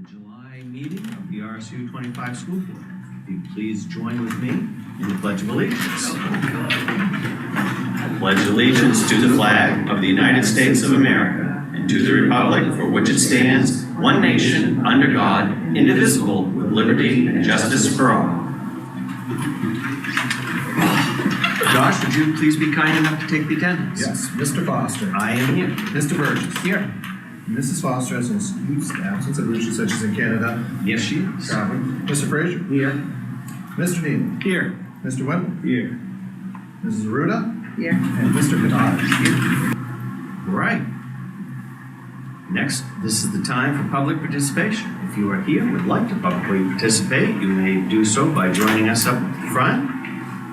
the July meeting of the RSU 25 School Board. If you please join with me in the Pledge of Allegiance. I pledge allegiance to the flag of the United States of America and to the republic for which it stands, one nation, under God, indivisible, with liberty and justice for all. Josh, would you please be kind enough to take the attendance? Yes, Mr. Foster. I am here. Mr. Burgess. Here. Mrs. Foster has an excused absence of which such as in Canada. Yes, she is. Traveling. Mr. Frazier. Here. Mr. Neal. Here. Mr. Wendell. Here. Mrs. Aruda. Here. And Mr. Kennard. All right. Next, this is the time for public participation. If you are here and would like to publicly participate, you may do so by joining us up front.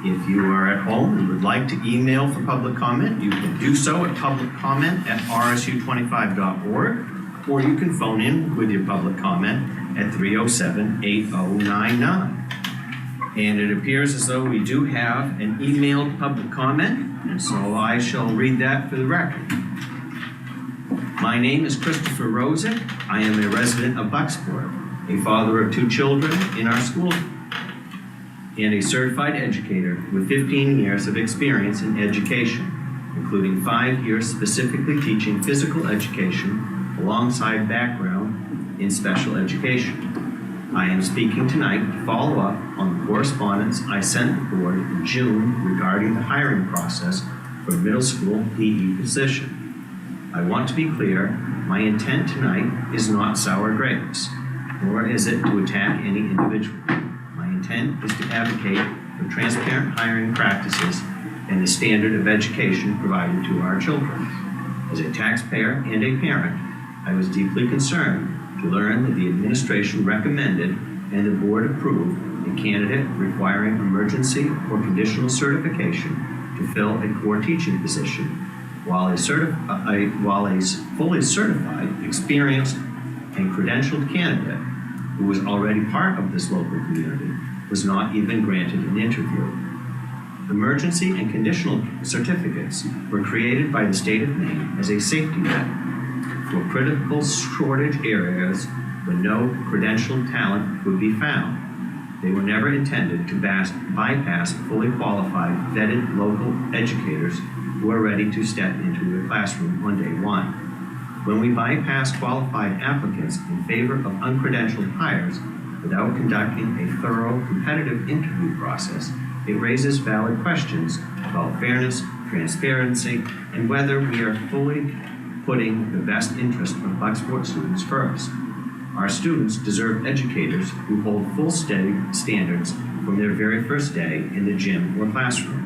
If you are at home and would like to email for public comment, you can do so at publiccomment@rsu25.org, or you can phone in with your public comment at 307-8099. And it appears as though we do have an emailed public comment, and so I shall read that for the record. My name is Christopher Rosick. I am a resident of Bucksport, a father of 2 children in our school, and a certified educator with 15 years of experience in education, including 5 years specifically teaching physical education alongside background in special education. I am speaking tonight to follow up on the correspondence I sent the board in June regarding the hiring process for a middle school PE position. I want to be clear, my intent tonight is not sour grapes, nor is it to attack any individual. My intent is to advocate for transparent hiring practices and the standard of education provided to our children. As a taxpayer and a parent, I was deeply concerned to learn that the administration recommended and the board approved a candidate requiring emergency or conditional certification to fill a core teaching position, while a fully certified, experienced, and credentialed candidate who was already part of this local community was not even granted an interview. Emergency and conditional certificates were created by the state of Maine as a safety net for critical shortage areas where no credentialed talent would be found. They were never intended to bypass fully qualified, vetted local educators who are ready to step into the classroom on day one. When we bypass qualified applicants in favor of uncredentialed hires without conducting a thorough competitive interview process, it raises valid questions about fairness, transparency, and whether we are fully putting the best interest of Bucksport students first. Our students deserve educators who hold full standards from their very first day in the gym or classroom.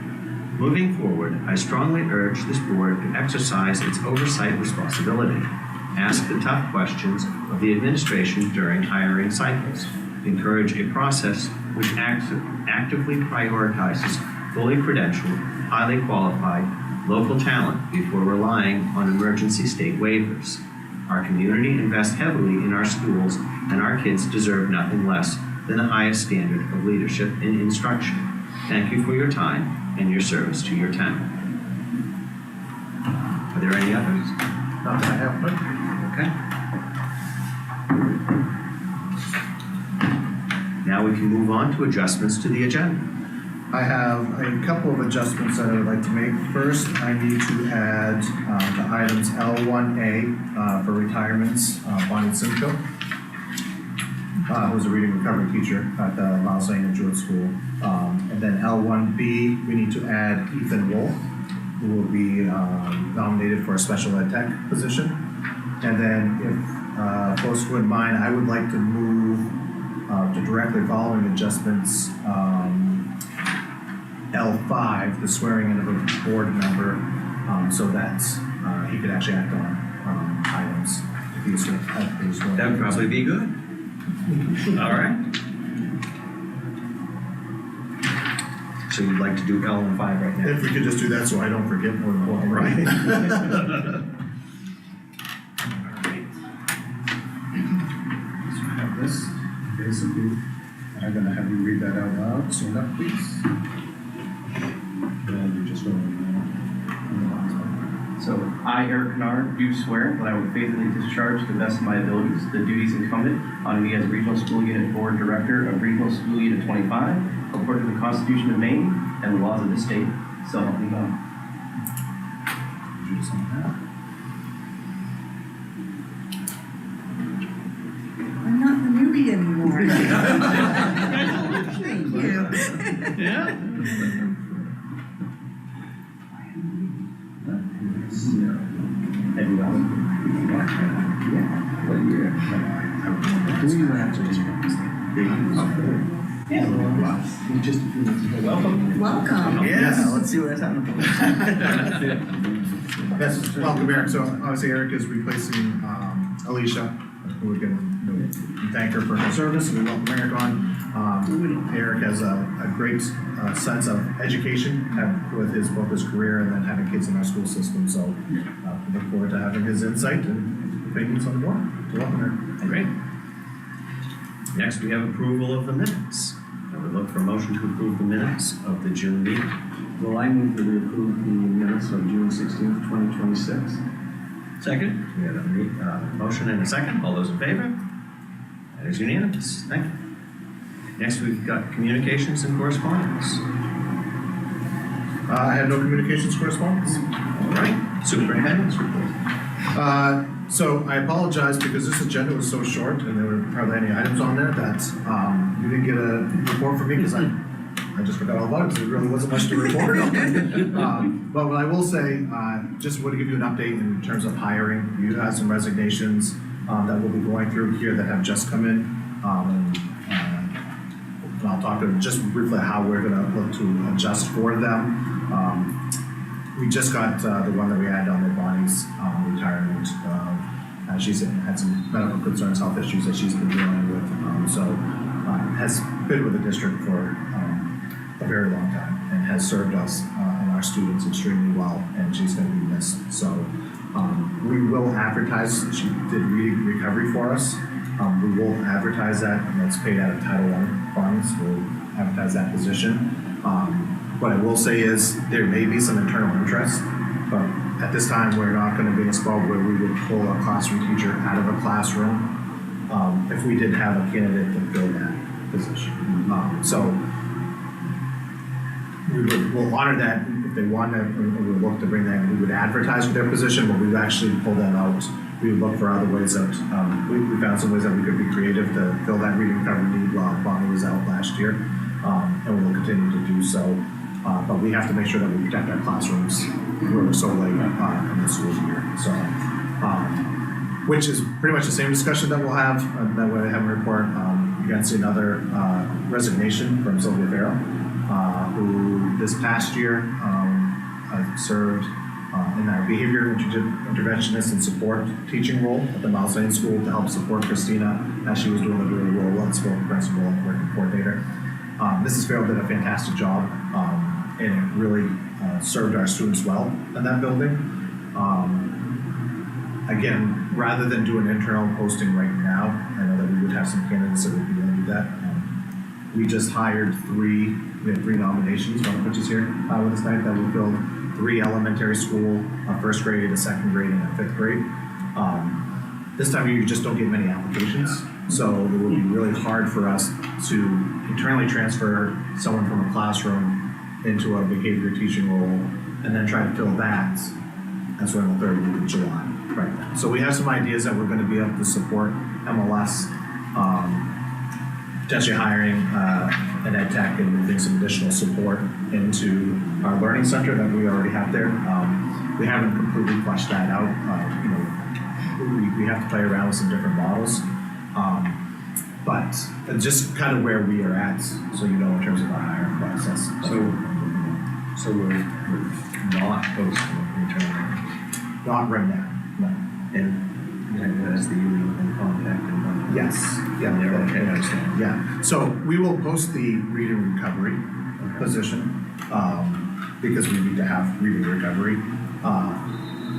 Moving forward, I strongly urge this board to exercise its oversight responsibility, ask the tough questions of the administration during hiring cycles, encourage a process which actively prioritizes fully credentialed, highly qualified local talent before relying on emergency state waivers. Our community invests heavily in our schools, and our kids deserve nothing less than the highest standard of leadership and instruction. Thank you for your time and your service to your town. Are there any others? Not that I have, but Okay. Now we can move on to adjustments to the agenda. I have a couple of adjustments that I would like to make. First, I need to add the items L1A for retirements, Bonnie Simcoe, who was a reading recovery teacher at the Miles Lane and Jewett School. And then L1B, we need to add Ethan Wolf, who will be nominated for a special ed tech position. And then if folks wouldn't mind, I would like to move to directly following adjustments L5, the swearing in of a board member, so that he could actually act on items if he's sworn. That would probably be good. All right. So you'd like to do L and 5 right now? If we could just do that so I don't forget more than one, right? All right. So I have this, basically, I'm gonna have you read that out loud, so enough, please. And you just go in the box. So I I, Eric Kennard, do swear that I will faithfully discharge to the best of my abilities the duties incumbent on me as Regional School Unit Board Director of Regional School Unit 25, according to the Constitution of Maine and the laws of the state. So help me God. I'm not the newbie anymore. Thank you. Yeah. Welcome. Welcome. Yes. Let's see what it's happening. Yes, welcome, Eric. So obviously Eric is replacing Alicia, who we're going to thank her for her service, and we welcome Eric on. Eric has a great sense of education with both his career and then having kids in our school system. So we look forward to having his insight and opinions on the board. So welcome, Eric. Great. Next, we have approval of the minutes. I would look for a motion to approve the minutes of the June meeting. Well, I move that we approve the minutes of June 16th, 2026. Second. We have a motion and a second. All those in favor? That is unanimous. Thank you. Next, we've got communications and correspondence. I have no communications correspondence. All right. Superintendent's report. So I apologize because this agenda was so short and there were hardly any items on there that you didn't get a report from me because I just forgot all about it because there really wasn't much to report on. But what I will say, just want to give you an update in terms of hiring. You have some resignations that we'll be going through here that have just come in. And I'll talk to just briefly how we're going to look to adjust for them. We just got the one that we had on the Bonnie's retirement. She's had some medical concerns, health issues that she's been dealing with. Has been with the district for a very long time and has served us and our students extremely well, and she's going to be missed. So we will advertise. She did reading recovery for us. We will advertise that, and that's paid out of Title I funds. We'll advertise that position. What I will say is there may be some internal interest, but at this time we're not going to be in a spot where we would pull a classroom teacher out of a classroom if we did have a candidate to fill that position. We'll honor that if they want to, we'll look to bring that in. We would advertise for their position, but we would actually pull them out. We would look for other ways that, we found some ways that we could be creative to fill that reading recovery need while Bonnie was out last year. And we will continue to do so. But we have to make sure that we protect our classrooms where we're so late in the school year. So, which is pretty much the same discussion that we'll have, that way I have a report. You're gonna see another resignation from Sylvia Farrell, who this past year served in our behavior interventionist and support teaching role at the Miles Lane School to help support Christina as she was doing the dual role as both principal and working coordinator. Mrs. Farrell did a fantastic job, and it really served our students well in that building. Again, rather than do an internal posting right now, I know that we would have some candidates that would be willing to do that. We just hired we had three nominations, one of which is here with us tonight, that we filled 3 elementary school, a first grade, a second grade, and a 5th grade. This time of year, you just don't get many applications, so it would be really hard for us to internally transfer someone from a classroom into a behavior teaching role and then try to fill that as we're in the 3rd week of July right now. So we have some ideas that we're going to be able to support MLS, potentially hiring an ed tech and moving some additional support into our learning center that we already have there. We haven't completely fleshed that out. We have to play around with some different models. But just kind of where we are at, so you know, in terms of our hiring process. So we're not posting internally. Not right now, no. And as the union in contact and Yes, yeah, they're okay, I understand. yeah. So we will post the reading recovery position because we need to have reading recovery.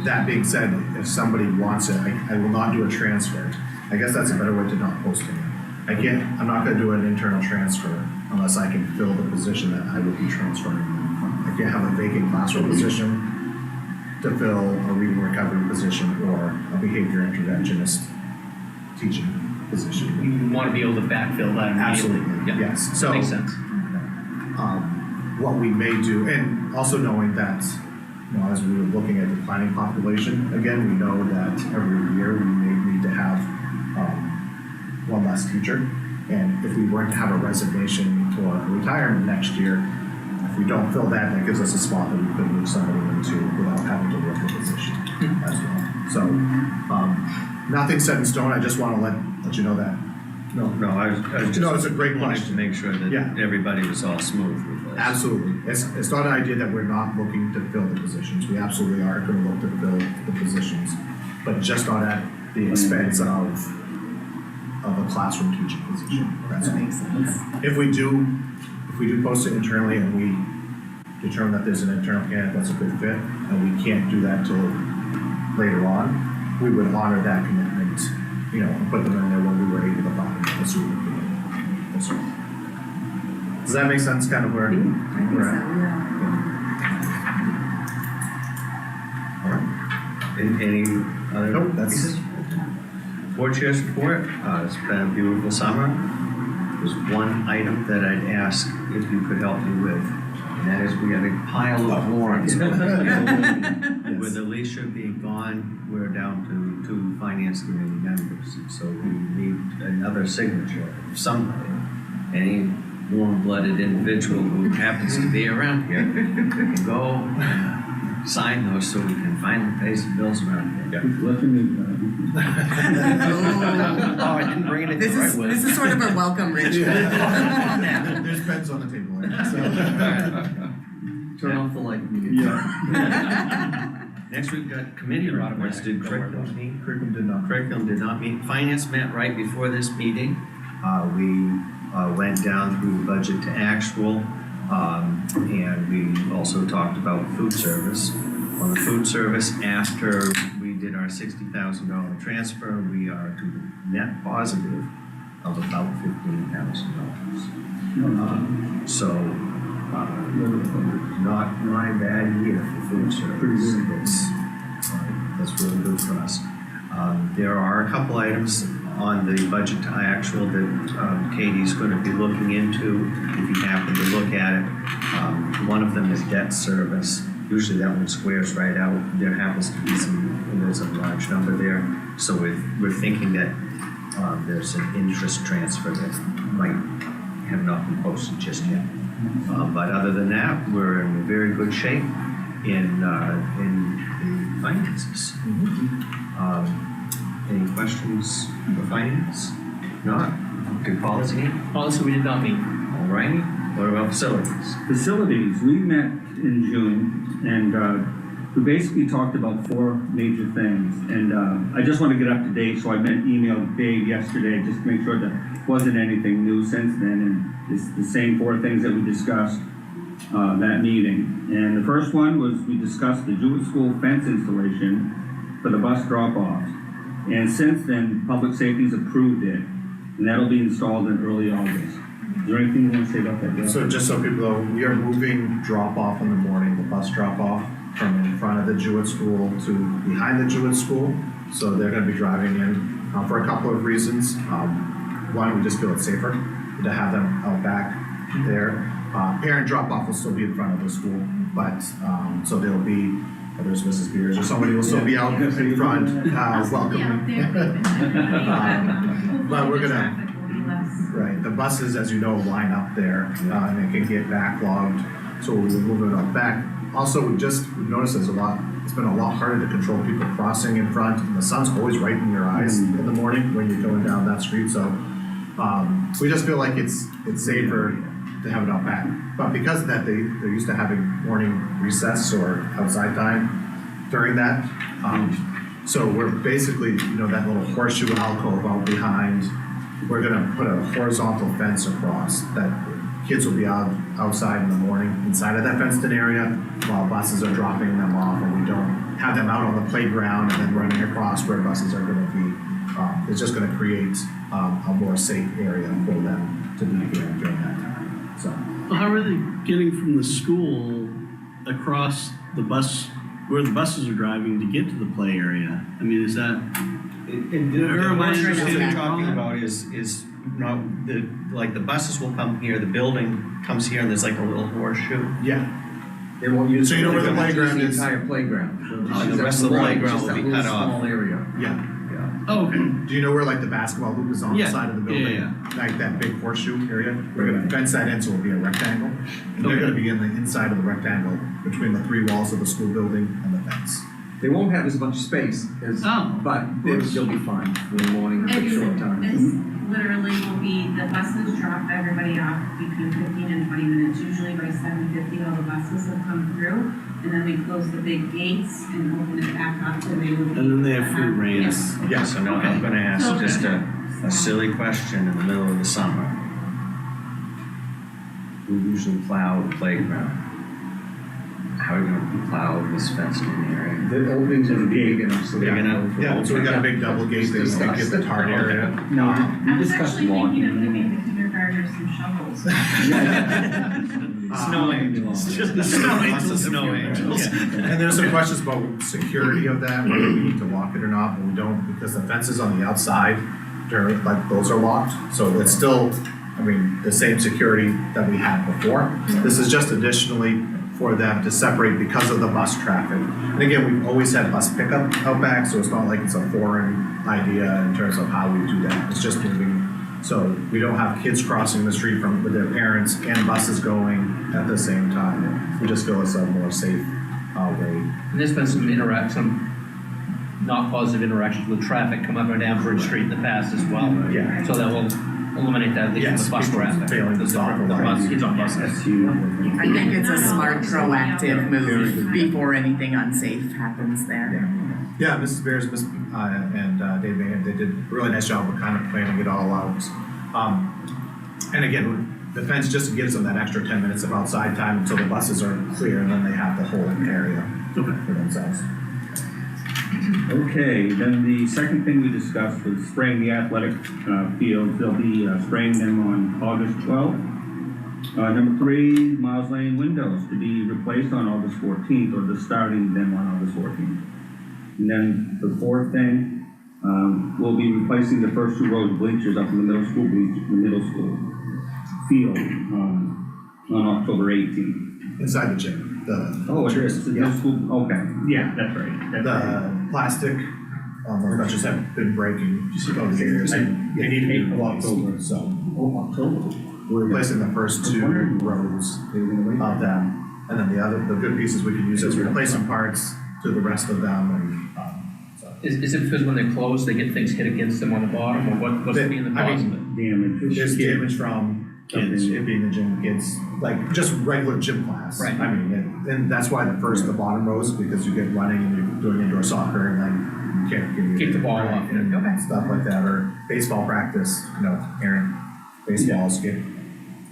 That being said, if somebody wants it, I will not do a transfer. I guess that's a better way to not posting it. I'm not going to do an internal transfer unless I can fill the position that I would be transferring. I can't have a vacant classroom position to fill a reading recovery position or a behavior interventionist teaching position. You want to be able to backfill that immediately. Absolutely, Yeah. yes. That So, makes sense. what we may do, and also knowing that, as we were looking at the planning population, again, we know that every year we may need to have one less teacher. And if we weren't to have a resignation or a retirement next year, if we don't fill that, that gives us a spot that we could move somebody into without having to work the position as well. So, nothing set in stone. I just want to let you know that. No, I was just. No, it's a great wanted question. to make sure that Yeah. everybody was all smooth with this. Absolutely. It's not an idea that we're not looking to fill the positions. We absolutely are going to look to fill the positions, but just not at the expense of a classroom teaching position. That's That all. makes sense. If we do post it internally and we determine that there's an internal candidate that's a good fit, and we can't do that till later on, we would honor that commitment, and put them in there when we were able to find a suitable candidate. That's right. Does that make sense, kind of where I think so, we're at? yeah. All right. Any other? Nope, that's- pieces? Board Chair's report, it's been a beautiful summer. There's one item that I'd ask if you could help me with, and that is we got a pile of warrants. With Alicia being gone, we're down to 2 finance committee members, so we need another signature of somebody. Any warm-blooded individual who happens to be around here can go sign those so we can finally pay some bills around here. Oh, I didn't bring anything This to write is, with. this is sort of a welcome ritual. There's pens on the table there. So. Turn off the light. Next, we've got committee You're reports. automatic. Did Don't worry curriculum about meet? Curriculum did not. Finance met right before this meeting. We went down through the budget to actual, and we also talked about food service. On the food service, after we did our $60,000 transfer, we are to the net positive of about $15,000. Not a bad year for food service. That's really good for us. There are a couple items on the budget to actual that Katie's going to be looking into, if you happen to look at it. One of them is debt service. Usually that one squares right out. There happens to be there's a large number there. So we're thinking that there's an interest transfer that might have not been posted just yet. But other than that, we're in very good shape in the finances. Any questions for finance? Not? Good policy? Policy we did not meet. All righty. What about facilities? Facilities, we met in June, and we basically talked about 4 major things. And I just want to get up to date, so I emailed Dave yesterday just to make sure there wasn't anything new since then. And it's the same 4 things that we discussed that meeting. And the first one was we discussed the Jewett School fence installation for the bus drop-offs. And since then, Public Safety's approved it, and that'll be installed in early August. Is there anything you want to say about that, Bill? So just so people know, we are moving drop-off in the morning, the bus drop-off, from in front of the Jewett School to behind the Jewett School. So they're going to be driving in for a couple of reasons. One, we just feel it's safer to have them out back there. Parent drop-off will still be in front of the school, but so there'll be, whether it's Mrs. Beers or somebody will still be out in front welcoming. But we're gonna. Right, the buses, as you know, line up there, and it can get backlogged, so we're moving it up back. Also, we've noticed it's been a lot harder to control people crossing in front, and the sun's always right in your eyes in the morning when you're going down that street, so we just feel like it's safer to have it out back. But because of that, they're used to having morning recess or outside time during that. So we're basically, that little horseshoe alcove out behind, we're gonna put a horizontal fence across that kids will be outside in the morning inside of that fenced-in area while buses are dropping them off, and we don't have them out on the playground and then running across where buses are gonna be. It's just gonna create a more safe area for them to be here during that time, so. Well, how are they getting from the school across the bus where the buses are driving to get to the play area. I mean, is that, Or am I what you're understanding talking wrong? about is not, like the buses will come here, the building comes here and there's like a little horseshoe. Yeah, They won't use. So you know where the they won't use playground the is? entire playground. They'll just The use that rest of the little- playground just will that be little cut off. Small area. yeah. Oh, okay. Do you know where like the basketball hoop is on the Yeah, side of the yeah, building? Like that big horseshoe area? We're gonna fence that in so it'll be a rectangle. And they're Okay. gonna be in the inside of the rectangle between the three walls of the school building and the fence. They won't have as much space as, Oh, but they'll be fine for the morning, for a short time. This literally will be, the buses drop everybody off between 15 and 20 minutes, usually by 7:50, all the buses will come through, and then we close the big gates and open it back up, and they will. And then they have free reign. Yes. Yeah, so now I'm gonna ask just a silly question in the middle of the summer. We usually plow the playground. How are we gonna plow this fenced in area? The openings are big enough, so they Big have enough? to. Yeah, so we got a big double gate that you can get the tarred area. No, I we was discussed actually thinking of walking. giving the kindergartners some shovels. Snow angels. The snow angels. Snow angels. And there's some questions about security of that, whether we need to lock it or not, but we don't, because the fences on the outside, they're, like, those are locked, so it's still, I mean, the same security that we had before. This is just additionally for them to separate because of the bus traffic. And again, we've always had bus pickup out back, so it's not like it's a foreign idea in terms of how we do that, it's just moving. So we don't have kids crossing the street with their parents and buses going at the same time. We just feel it's a more safe way. And there's been some not positive interactions with traffic come up and down Bridge Street in the past as well. Yeah. So that will eliminate that, at least Yes, the bus people traffic. failing to stop The or bus, right. kids on buses. That's huge. I think it's a smart, proactive move before anything unsafe happens there. Yeah, Mrs. Beers, and Dave Van, they did a really nice job of kind of planning it all out. And again, the fence just gives them that extra 10 minutes of outside time until the buses are clear, and then they have the whole area for themselves. Okay, then the second thing we discussed was spraying the athletic fields. They'll be spraying them on August 12th. Number 3, Miles Lane windows to be replaced on August 14th, or just starting them on August 14th. And then the fourth thing, we'll be replacing the first 2 rows of bleachers up in the middle school field on October 18th. Inside the gym, Oh, it is, the middle Yeah. school, okay, yeah, that's right. That's right. the plastic, those benches have been breaking over the years, and they need to be replaced, so. Oh, October. We're replacing the first 2 rows of them, and then the good pieces we can use as replacement parts to the rest of them, and, so. Is it because when they close, they get things hit against them on the bottom, or what's being the I cause mean, of it? Damage. There's damage from kids, it being the gym, kids, like just regular gym class. Right. I mean, and that's why the bottom rows, because you get running and you're doing indoor soccer and then you can't get. Kick the ball off. And Okay. stuff like that, or baseball practice, parent baseballs get,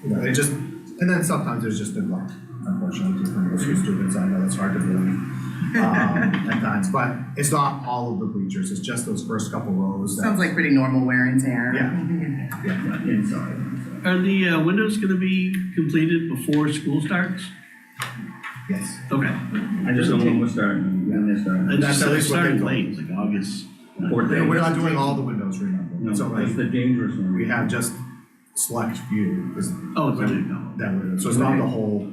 it just, and then sometimes there's just good luck, unfortunately, for those few students, I know that's hard to believe. At times, but it's not all of the bleachers, it's just those first couple rows. that- Sounds like pretty normal wear and tear. Yeah. Inside. Are the windows gonna be completed before school starts? Yes. Okay. I just don't know when we're starting, when they're starting. It's That's at least what they starting told late, us. like August. We're not doing all the windows, remember, No, it's only, that's the dangerous one. we have just select few, is Oh, it's already go. that we're, so it's not the whole.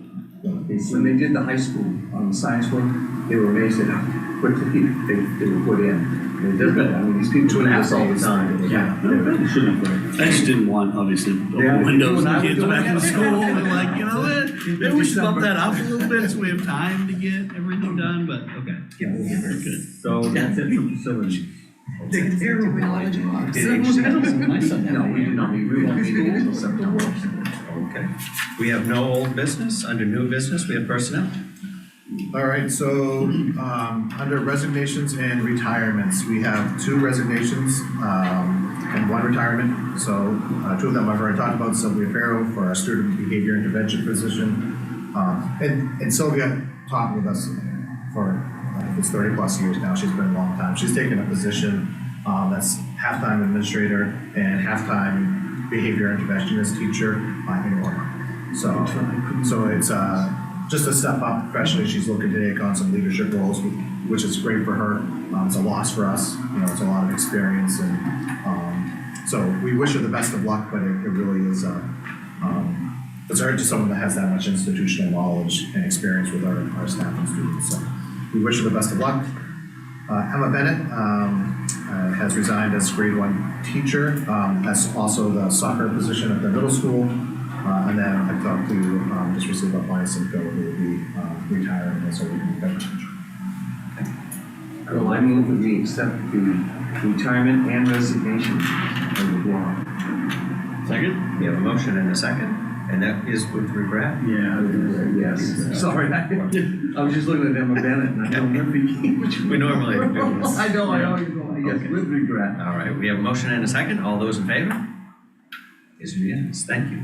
When they did the high school on the science wing, they were amazed at how quickly they were put in. They did that, I mean, these people do this all the time. Yeah. It should be great. I just didn't want, obviously, Yeah. open windows When I and was kids doing back in that. school, and like, you know what? Maybe we should bump that up a little bit so we have time to get everything done, but, okay. Good. So that's it for facilities. No, we do not, we won't be meeting until September. Okay. We have no old business. Under new business, we have personnel. All right, so, under resignations and retirements, we have 2 resignations, and 1 retirement. So, 2 of them I've already talked about, Sylvia Farrow for our student behavior intervention position. And Sylvia taught with us for, I think it's 30+ years now, she's been a long time. She's taken a position, that's half-time administrator and half-time behavior interventionist teacher, in Orem. So it's, just a step up professionally. She's looking to take on some leadership roles, which is great for her. It's a loss for us, it's a lot of experience, and so we wish her the best of luck, but it really is it's hard to someone that has that much institutional knowledge and experience with our staff and students. So we wish her the best of luck. Emma Bennett has resigned as grade 1 teacher. That's also the soccer position at the middle school. And then I talked to, just received a Bonnie Simcoe, who will be retiring as a beverage teacher. Well, I move that we accept the retirement and resignation of the board. Second? We have a motion and a second, and that is with regret. Yeah, yes. Sorry, I was just looking at Emma Bennett and I don't remember which We normally do this. I know, yes, Okay. with regret. All right, we have a motion and a second. All those in favor? Is unanimous. Thank you.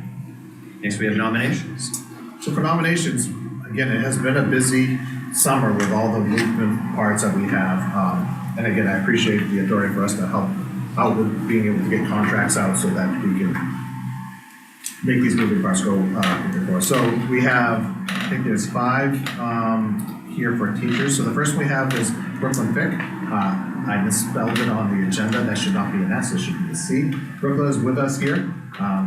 Next, we have nominations. So for nominations, again, it has been a busy summer with all the movement parts that we have. And again, I appreciate the authority for us to help out with being able to get contracts out so that we can make these moving parts go before. So we have, I think there's 5 here for teachers. So the first one we have is Brooklyn Fick. I misspelled it on the agenda. That should not be an S, it should be a C. Brooklyn is with us here.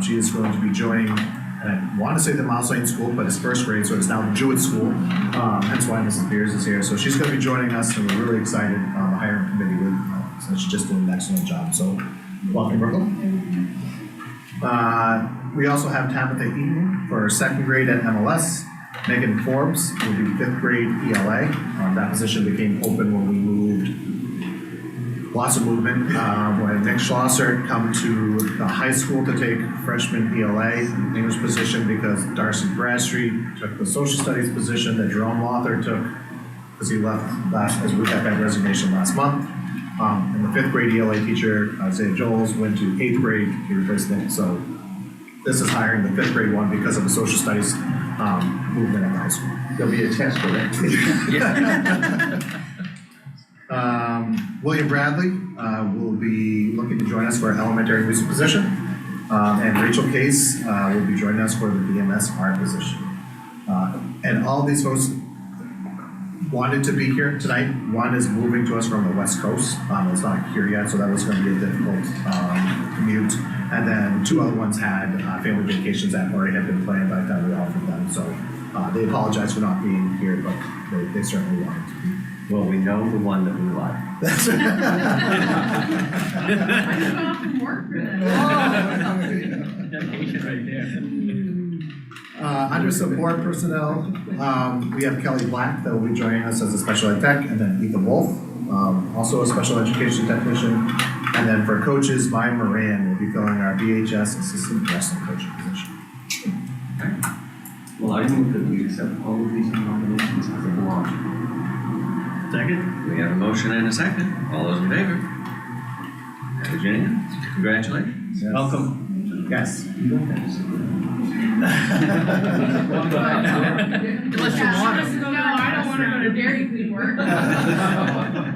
She is going to be joining, and I want to say the Miles Lane School, but it's first grade, so it's now the Jewett School. That's why Mrs. Beers is here. So she's going to be joining us, and we're really excited. The hiring committee with, so she's just doing an excellent job. So welcome, Brooklyn. We also have Tabitha Eaton for 2nd grade at MLS. Megan Forbes will be 5th grade ELA. That position became open when we moved. Lots of movement. When Nick Schlosser come to the high school to take freshman ELA English position because Darcy Bradstreet took the social studies position that Jerome Lothar took because he left because we had that resignation last month. And the 5th grade ELA teacher, Isaiah Joels, went to 8th grade to replace Nick. So this is hiring the 5th grade one because of the social studies movement at the high school. There'll be a test for that. William Bradley will be looking to join us for an elementary music position. And Rachel Case will be joining us for the BMS art position. And all these folks wanted to be here tonight. One is moving to us from the West Coast. It's not here yet, so that was going to be a difficult commute. And then 2 other ones had family vacations that already had been planned by the time we offered them. So they apologize for not being here, but they certainly wanted to be. Well, we know the one that we like. That's I took off from work for this. Dedication right there. Under support personnel, we have Kelly Black that will be joining us as a special ed tech, and then Ethan Wolf, also a special education technician. And then for coaches, Maya Moran will be filling our BHS assistant wrestling coaching position. Well, I move that we accept all of these nominations as a block. Second? We have a motion and a second. All those in favor? That is unanimous. Congratulations. Yes. Welcome. Yes. You don't have to say Unless you want to. No, I don't want to go to Dairy Queen work.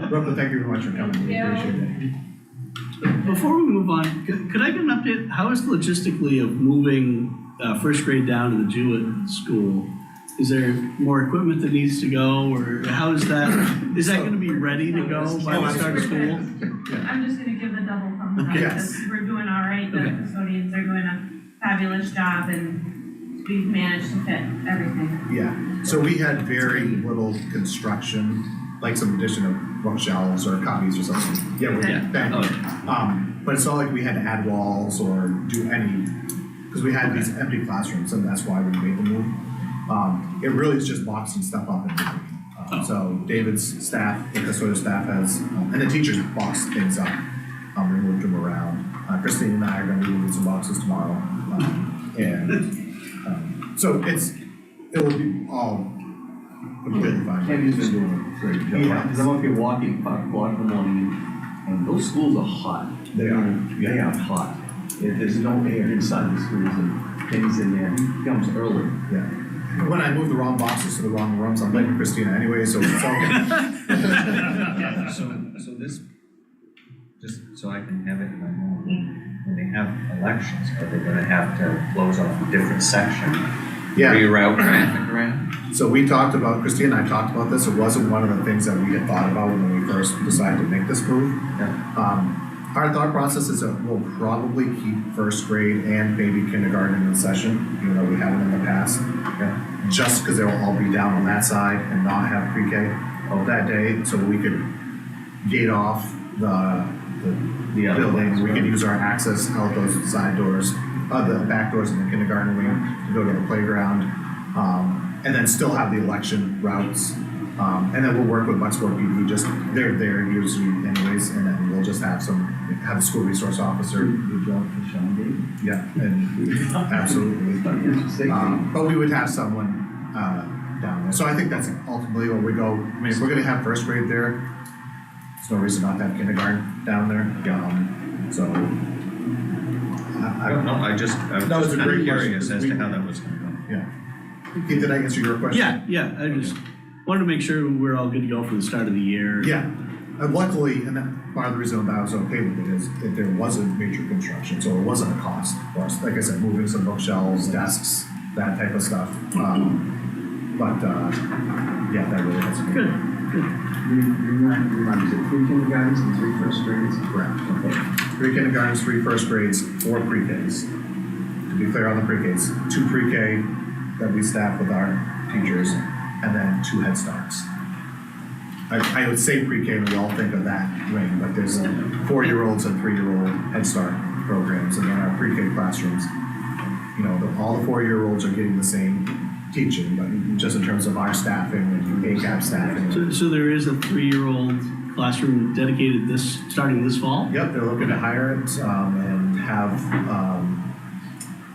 Brooklyn, thank you very much for coming. We Yeah. appreciate it. Before we move on, could I get an update? How is logistically of moving 1st grade down to the Jewett School? Is there more equipment that needs to go, or how is that? Is that going to be ready to go by the start of school? I'm just gonna give the double thumbs up, Okay. because we're doing all right, the Okay. custodians are doing a fabulous job, and we've managed to fit everything. Yeah, so we had very little construction, like some addition of bookshelves or copies or something. Yeah, we're Yeah. back. But it's not like we had to add walls or do any, because we had these empty classrooms, and that's why we made the move. It really is just boxing stuff up and moving. So David's staff, the custodial staff has, and the teachers boxed things up. We moved them around. Christine and I are gonna be moving some boxes tomorrow. So it will be all completely fine. Kenny's been doing a great job. Yeah. Because I'm up here walking, Park Block in the morning, and those schools are hot. They are. They are hot. There's no air inside the schools, and Kenny's in there, he comes early. Yeah. When I move the wrong boxes to the wrong rooms, I'm blaming Christina anyway, so it's all good. So this, just so I can have it in my mind, when they have elections, are they gonna have to close off a different section Yeah. reroute traffic around? So we talked about, Christine and I talked about this, it wasn't one of the things that we had thought about when we first decided to make this move. Our thought process is that we'll probably keep first grade and maybe kindergarten in session, even though we haven't in the past. Just because they'll all be down on that side and not have pre-K that day, so we could gate off the other building, we could use our access out those side doors, the back doors in the kindergarten wing to go to the playground, and then still have the election routes. And then we'll work with Bucksport PD, just, they're there usually anyways, and then we'll just have a school resource officer. Good job for Sean Davis. Yeah, and absolutely. But we would have someone, down there. So I think that's ultimately where we go. I mean, if we're gonna have first grade there, there's no reason not to have kindergarten down there. So. I don't know, I was That was just a kind of great curious question. as to how that was gonna go. Yeah. Did I answer your question? Yeah, I just wanted to make sure we're all good to go for the start of the year. Yeah. Luckily, and that, part of the reason that I was okay with it is that there wasn't major construction, so it wasn't a cost for us. Like I said, moving some bookshelves, desks, that type of stuff. Yeah, that really has Good. Remind me, is it 3 kindergartens and 3 first grades? Correct. Okay. 3 kindergartens, 3 first grades, 4 pre-Ks. To be clear on the pre-Ks, 2 pre-K that we staff with our teachers, and then 2 Head Starts. I would say pre-K, and we all think of that ring, but there's 4-year-olds and 3-year-old Head Start programs, and then our pre-K classrooms. You know, all the 4-year-olds are getting the same teaching, but just in terms of our staffing and ACAP staffing. So there is a 3-year-old classroom dedicated starting this fall? Yep, they're looking to hire it, and have,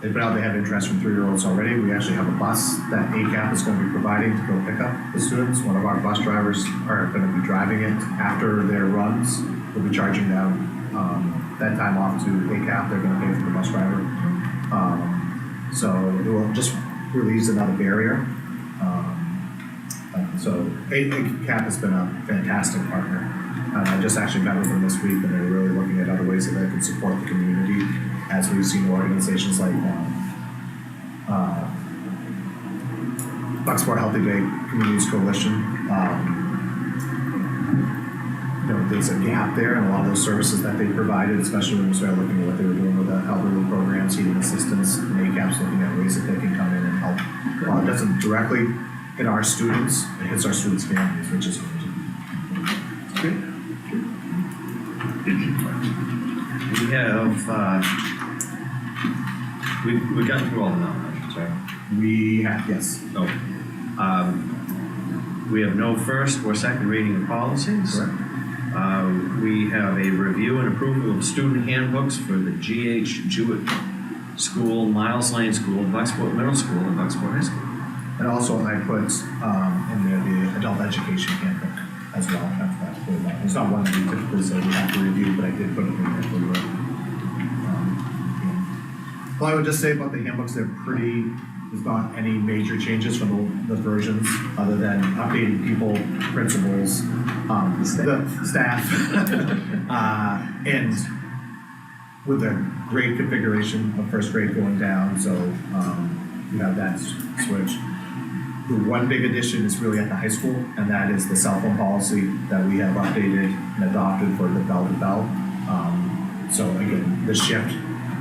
they put out they have interest from 3-year-olds already. We actually have a bus that ACAP is going to be providing to go pick up the students. One of our bus drivers are going to be driving it after their runs. We'll be charging them, that time off to ACAP. They're going to pay for the bus driver. So it will just relieves another barrier. So ACAP has been a fantastic partner. I just actually met with them this week, and they're really looking at other ways that they can support the community, as we've seen organizations like Bucksport Healthy Day Communities Coalition. You know, there's a gap there in a lot of those services that they provided, especially when we started looking at what they were doing with the elderly programs, heating assistance, and ACAP's looking at ways that they can come in and help. While it doesn't directly hit our students, it hits our students' families, which is good. We have, we got through all the nominations, right? We have, yes. No. We have no first or second reading of policies. Correct. We have a review and approval of student handbooks for the G.H. Jewett School, Miles Lane School, Bucksport Middle School, and Bucksport High School. And also I put in there the adult education handbook as well. That's put in. It's not one that we typically say we have to review, but I did put it in there for you. Well, I would just say about the handbooks, they're pretty, there's not any major changes from the versions other than updating people, principals, the staff. And with the grade configuration of first grade going down, so you have that switch. The one big addition is really at the high school, and that is the cell phone policy that we have updated and adopted for the bell-to-bell. So again, the shift,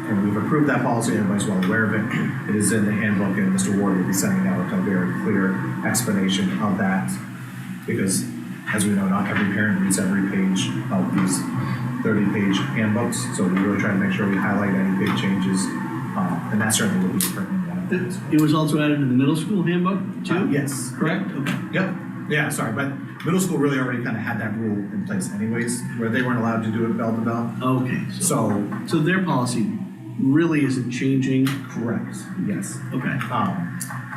and we've approved that policy, everybody's well aware of it. It is in the handbook, and Mr. Ward will be sending out a very clear explanation of that, because as we know, not every parent reads every page of these 30-page handbooks, so we really try to make sure we highlight any big changes, and that certainly will be pertinent. It was also added to the middle school handbook too? Yes. Correct? Okay. Yep. Yeah, sorry, but middle school really already kind of had that rule in place anyways, where they weren't allowed to do it bell to bell. Okay, So, their policy really isn't changing? correct, yes. Okay.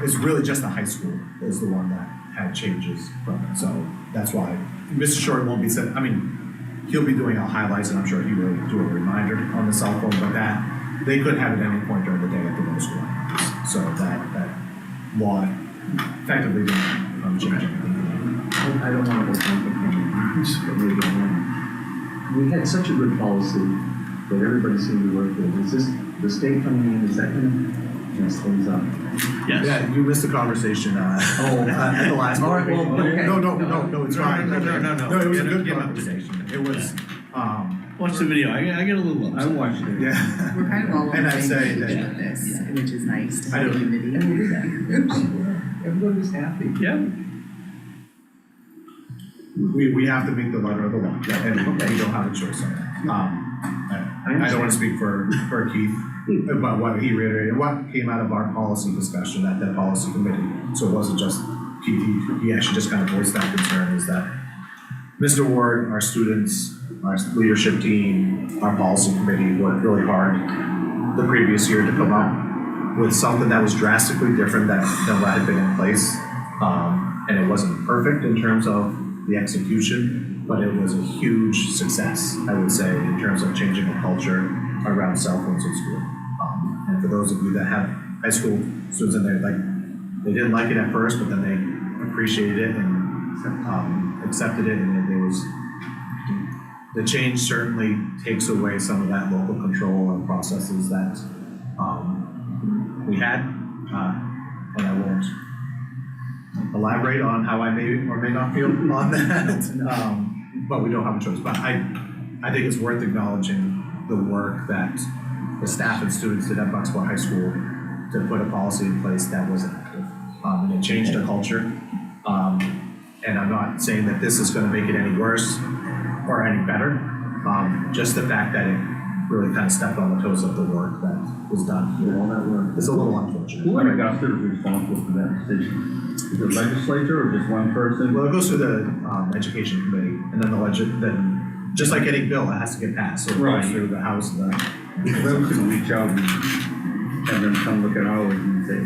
It's really just the high school is the one that had changes from it, so that's why. Mr. Short won't be said, I mean, he'll be doing all highlights, and I'm sure he will do a reminder on the cell phone, but that, they could have it at any point during the day at the middle school. So that law effectively didn't change anything. I don't want to go on, we had such a good policy that everybody seemed to work with. Is this the state coming in, is that going to mess things up. Yes. Yeah, you missed the conversation, at the last. All right, well, okay. No, it's fine. No, it was a good Give up. conversation. It was, Watch the video, I get a little I upset. watched it. yeah. We're kind of all on And the I'd same say page that- with this, which is nice to I have don't- unity. Everybody's happy. Yeah. We have to meet the letter of the law, and we don't have a choice on that. I don't wanna speak for Keith about what he reiterated, what came out of our policy discussion at that policy committee. So it wasn't just Keith, he actually just kind of voiced that concern, is that Mr. Ward, our students, our leadership team, our policy committee worked really hard the previous year to come up with something that was drastically different than what had been in place. And it wasn't perfect in terms of the execution, but it was a huge success, I would say, in terms of changing the culture around cell phones in school. And for those of you that have high school students in there, like, they didn't like it at first, but then they appreciated it and accepted it, and there was, the change certainly takes away some of that local control and processes that we had, and I won't elaborate on how I may or may not feel on that, but we don't have a choice. But I think it's worth acknowledging the work that the staff and students did at Bucksport High School to put a policy in place that was active, and it changed the culture. And I'm not saying that this is gonna make it any worse or any better, just the fact that it really kind of stepped on the toes of the work that was done. All that work. It's a little unfortunate. Who in Augusta is responsible for that decision? Is it legislature or just one person? Well, it goes through the education committee, and then then, just like any bill, it has to get passed, so it Right. goes through the House and the. Whoever can reach out and have them come look at ours and say,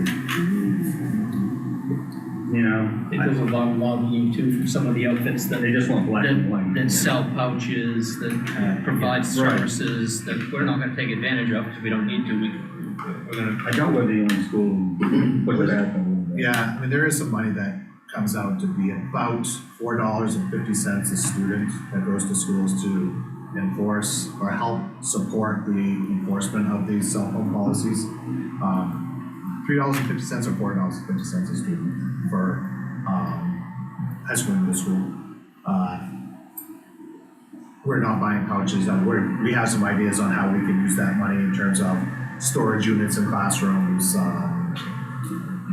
you know, I think there's a lot of lobbying too from some of the outfits that they just want black and white. that sell pouches, that provide services that we're not gonna take advantage of because we don't need to. We're gonna. I doubt we're the only school who puts it out a little bit. Yeah, I mean, there is some money that comes out to be about $4.50 a student that goes to schools to enforce or help support the enforcement of these cell phone policies. $3.50 or $4.50 a student for high school and middle school. We're not buying pouches. We have some ideas on how we can use that money in terms of storage units in classrooms.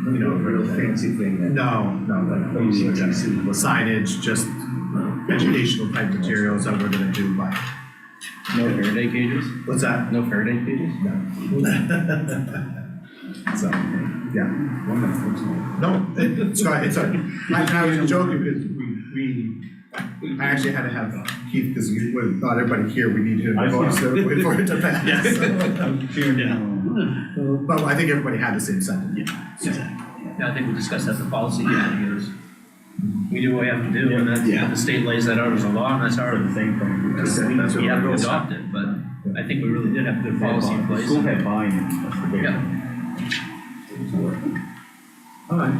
You know, a real fancy thing that. No, signage, just educational type materials that we're gonna do, but No Faraday cages? what's that? No Faraday cages? No. So, yeah. No, Scott, it's I was joking because I actually had to have Keith, because with not everybody here, we need him to vote for it to pass. Yes. But I think everybody had the same sentiment. Yeah, I think we discussed that in the policy meeting is we do what we have to do and then Yeah. the state lays that out as a law and that's our, The same thing. That's we have to adopt it, but I think we really did have a good policy in place. School had buy-in, that's the big Yeah. thing. All right.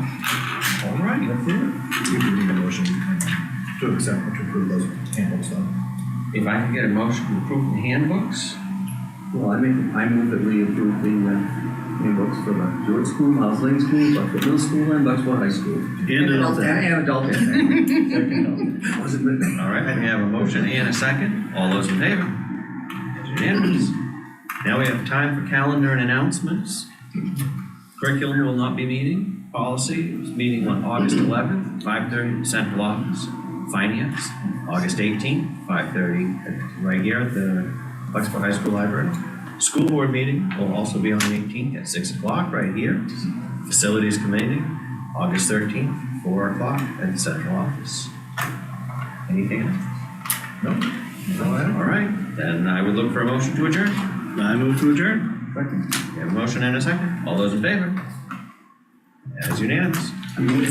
All right. That's it. We need a motion to accept or to approve those handbooks though. If I can get a motion to approve the handbooks? Well, I move that we approve the handbooks for the Jewett School, Miles Lane School, Bucksport Middle School, and Bucksport High School. And adult ed. And adult ed. Second. Wasn't written. All right, we have a motion and a second. All those in favor? It's unanimous. Now we have time for calendar and announcements. Curriculum will not be meeting. Policy is meeting on August 11th, 5:30 Central Office. Finance, August 18th, 5:30, right here at the Bucksport High School Library. School board meeting will also be on the 18th at 6 o'clock right here. Facilities committee, August 13th, 4 o'clock at the central office. Anything else? No? All right, then I would look for a motion to adjourn. I move to adjourn. We have a motion and a second. All those in favor? That is unanimous. Amazing.